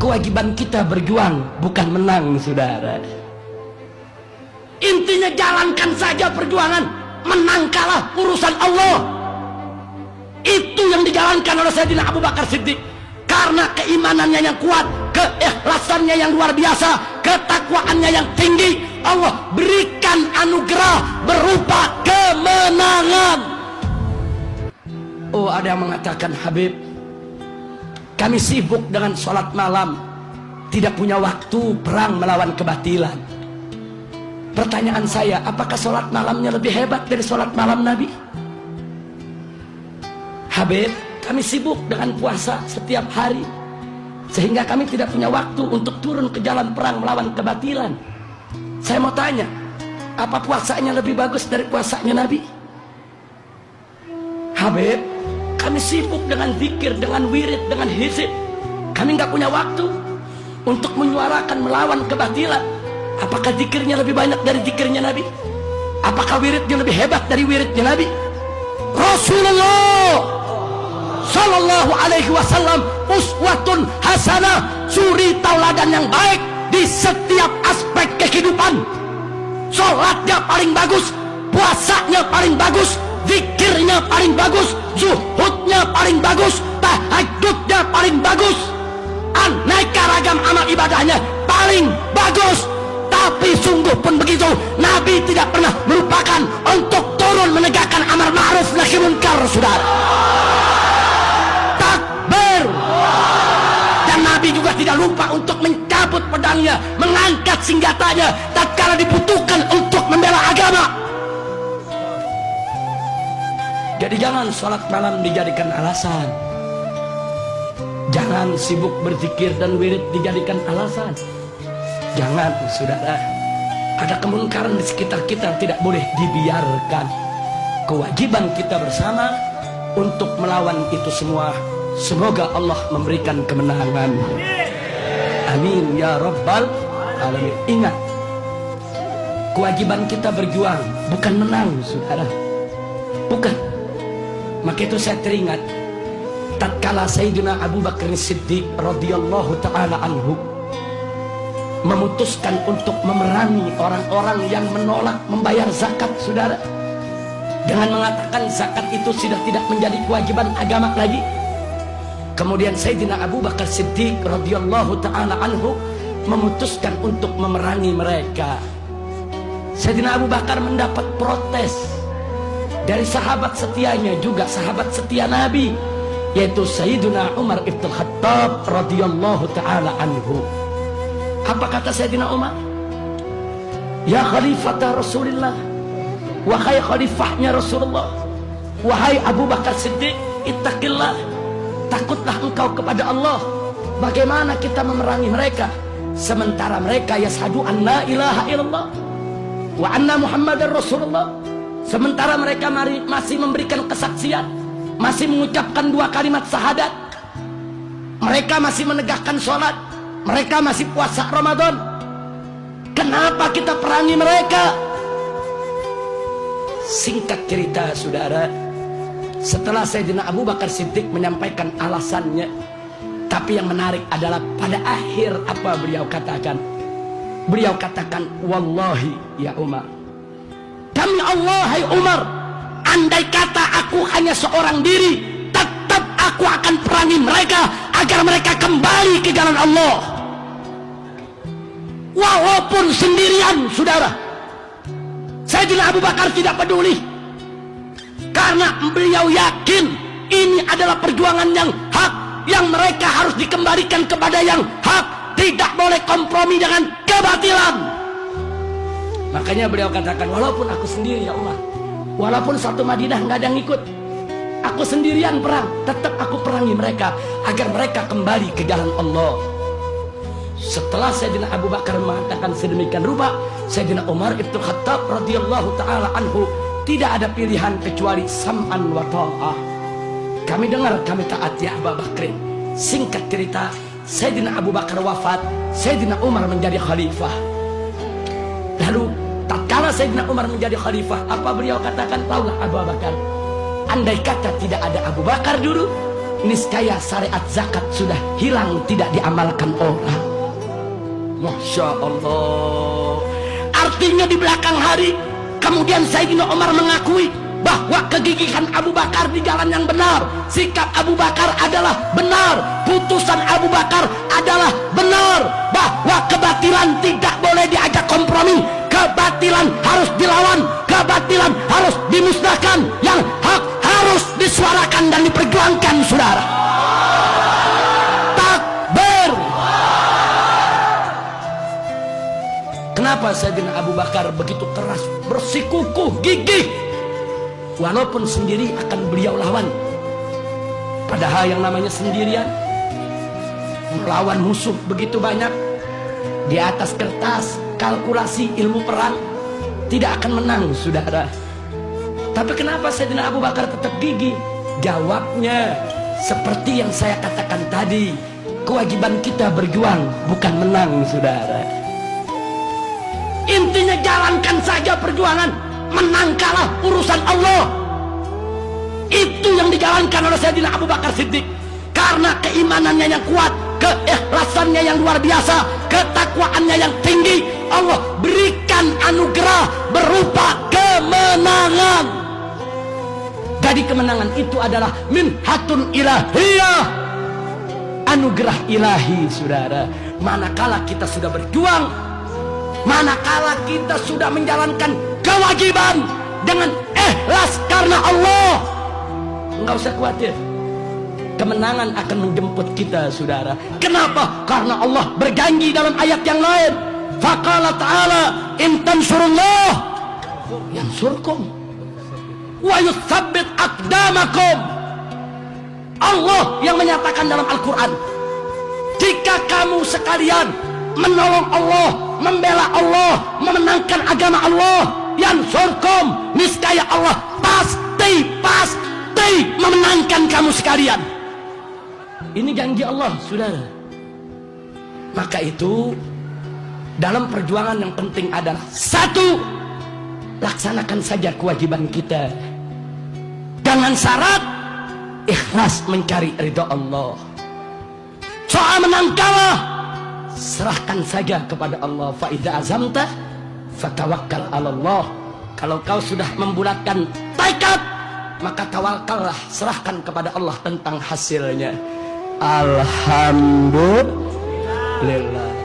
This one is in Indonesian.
Kewajiban kita berjuang, bukan menang, saudara. Intinya jalankan saja perjuangan. Menang kalah urusan Allah. Itu yang dijalankan oleh Sayyidina Abu Bakar Siddiq. Karena keimanannya yang kuat, keikhlasannya yang luar biasa, ketakwaannya yang tinggi, Allah berikan anugerah berupa kemenangan. Oh, ada yang mengatakan, Habib, kami sibuk dengan sholat malam, tidak punya waktu perang melawan kebatilan. Pertanyaan saya, apakah sholat malamnya lebih hebat dari sholat malam Nabi? Habib, kami sibuk dengan puasa setiap hari, sehingga kami tidak punya waktu untuk turun ke jalan perang melawan kebatilan. Saya mau tanya, apa puasanya lebih bagus dari puasanya Nabi? Habib, kami sibuk dengan zikir, dengan wirid, dengan hizib. Kami nggak punya waktu untuk menyuarakan melawan kebatilan. Apakah zikirnya lebih banyak dari zikirnya Nabi? Apakah wiridnya lebih hebat dari wiridnya Nabi? Rasulullah Sallallahu Alaihi Wasallam uswatun hasanah, suri tauladan yang baik di setiap aspek kehidupan. Sholatnya paling bagus, puasanya paling bagus, zikirnya paling bagus, zuhudnya paling bagus, tahajudnya paling bagus, aneka ragam amal ibadahnya paling bagus. Tapi sungguh pun begitu, Nabi tidak pernah melupakan untuk turun menegakkan amar ma'ruf nahi munkar, saudara. Takbir. Dan Nabi juga tidak lupa untuk mencabut pedangnya, mengangkat senjatanya tatkala dibutuhkan untuk membela agama. Jadi jangan sholat malam dijadikan alasan. Jangan sibuk berzikir dan wirid dijadikan alasan. Jangan, saudara. Ada kemungkaran di sekitar kita yang tidak boleh dibiarkan. Kewajiban kita bersama untuk melawan itu semua. Semoga Allah memberikan kemenangan. Amin ya rabbal alamin. Ingat, kewajiban kita berjuang, bukan menang, saudara. Bukan. Maka itu saya teringat tatkala Sayyidina Abu Bakar Siddiq radhiyallahu taala anhu memutuskan untuk memerangi orang-orang yang menolak membayar zakat, saudara, dengan mengatakan zakat itu sudah tidak menjadi kewajiban agama lagi. Kemudian Sayyidina Abu Bakar Siddiq radhiyallahu taala anhu memutuskan untuk memerangi mereka. Sayyidina Abu Bakar mendapat protes dari sahabat setianya, juga sahabat setia Nabi, yaitu Sayyidina Umar ibn Khattab radhiyallahu taala anhu. Apa kata Sayyidina Umar? Ya khalifata Rasulullah, wahai khalifahnya Rasulullah, wahai Abu Bakar Siddiq, ittaqillah, takutlah engkau kepada Allah. Bagaimana kita memerangi mereka sementara mereka yashhadu an la ilaha illallah wa anna Muhammadar Rasulullah, sementara mereka masih memberikan kesaksian, masih mengucapkan 2 kalimat syahadat, mereka masih menegakkan sholat, mereka masih puasa Ramadan. Kenapa kita perangi mereka? Singkat cerita, saudara, setelah Sayyidina Abu Bakar Siddiq menyampaikan alasannya, tapi yang menarik adalah pada akhir apa beliau katakan? Beliau katakan, wallahi ya Umar, demi Allah hai Umar, andai kata aku hanya seorang diri, tetap aku akan perangi mereka agar mereka kembali ke jalan Allah. Walaupun sendirian, saudara. Sayyidina Abu Bakar tidak peduli, karena beliau yakin ini adalah perjuangan yang hak, yang mereka harus dikembalikan kepada yang hak, tidak boleh kompromi dengan kebatilan. Makanya beliau katakan, walaupun aku sendiri ya Umar, walaupun satu Madinah nggak ada yang ikut, aku sendirian perang, tetap aku perangi mereka agar mereka kembali ke jalan Allah. Setelah Sayyidina Abu Bakar mengatakan sedemikian rupa, Sayyidina Umar ibn Khattab radhiyallahu taala anhu tidak ada pilihan kecuali sam'an wa ta'ah. Kami dengar, kami taat ya Abu Bakar. Singkat cerita, Sayyidina Abu Bakar wafat, Sayyidina Umar menjadi khalifah. Lalu tatkala Sayyidina Umar menjadi khalifah, apa beliau katakan? Taulah Abu Bakar, andai kata tidak ada Abu Bakar dulu, niscaya syariat zakat sudah hilang, tidak diamalkan orang. Masya Allah. Artinya di belakang hari kemudian Sayyidina Umar mengakui bahwa kegigihan Abu Bakar di jalan yang benar, sikap Abu Bakar adalah benar, putusan Abu Bakar adalah benar, bahwa kebatilan tidak boleh diajak kompromi, kebatilan harus dilawan, kebatilan harus dimusnahkan, yang hak harus disuarakan dan diperjuangkan, saudara. Takbir. Kenapa Sayyidina Abu Bakar begitu keras, bersikukuh gigih, walaupun sendiri akan beliau lawan? Padahal yang namanya sendirian melawan musuh begitu banyak, di atas kertas kalkulasi ilmu perang tidak akan menang, saudara. Tapi kenapa Sayyidina Abu Bakar tetap gigih? Jawabnya seperti yang saya katakan tadi, kewajiban kita berjuang, bukan menang, saudara. Intinya jalankan saja perjuangan, menang kalah urusan Allah. Itu yang dijalankan oleh Sayyidina Abu Bakar Siddiq, karena keimanannya yang kuat, keikhlasannya yang luar biasa, ketakwaannya yang tinggi. Allah berikan anugerah berupa kemenangan. Jadi kemenangan itu adalah minhatun ilahiyah, anugerah ilahi, saudara. Manakala kita sudah berjuang, manakala kita sudah menjalankan kewajiban dengan ikhlas karena Allah, enggak usah khawatir, kemenangan akan menjemput kita, saudara. Kenapa? Karena Allah berjanji dalam ayat yang lain, faqala ta'ala in tansurullah yansurkum wa yutsabbit aqdamakum. Allah yang menyatakan dalam Al-Quran, jika kamu sekalian menolong Allah, membela Allah, memenangkan agama Allah, yansurkum, niscaya Allah pasti memenangkan kamu sekalian. Ini janji Allah, saudara. Maka itu dalam perjuangan yang penting adalah satu, laksanakan saja kewajiban kita dengan syarat ikhlas mencari ridha Allah. Soal menang kalah, serahkan saja kepada Allah. Fa idza azamta fatawakkal 'ala Allah. Kalau kau sudah membulatkan tekad, maka tawakallah, serahkan kepada Allah tentang hasilnya. Alhamdulillah.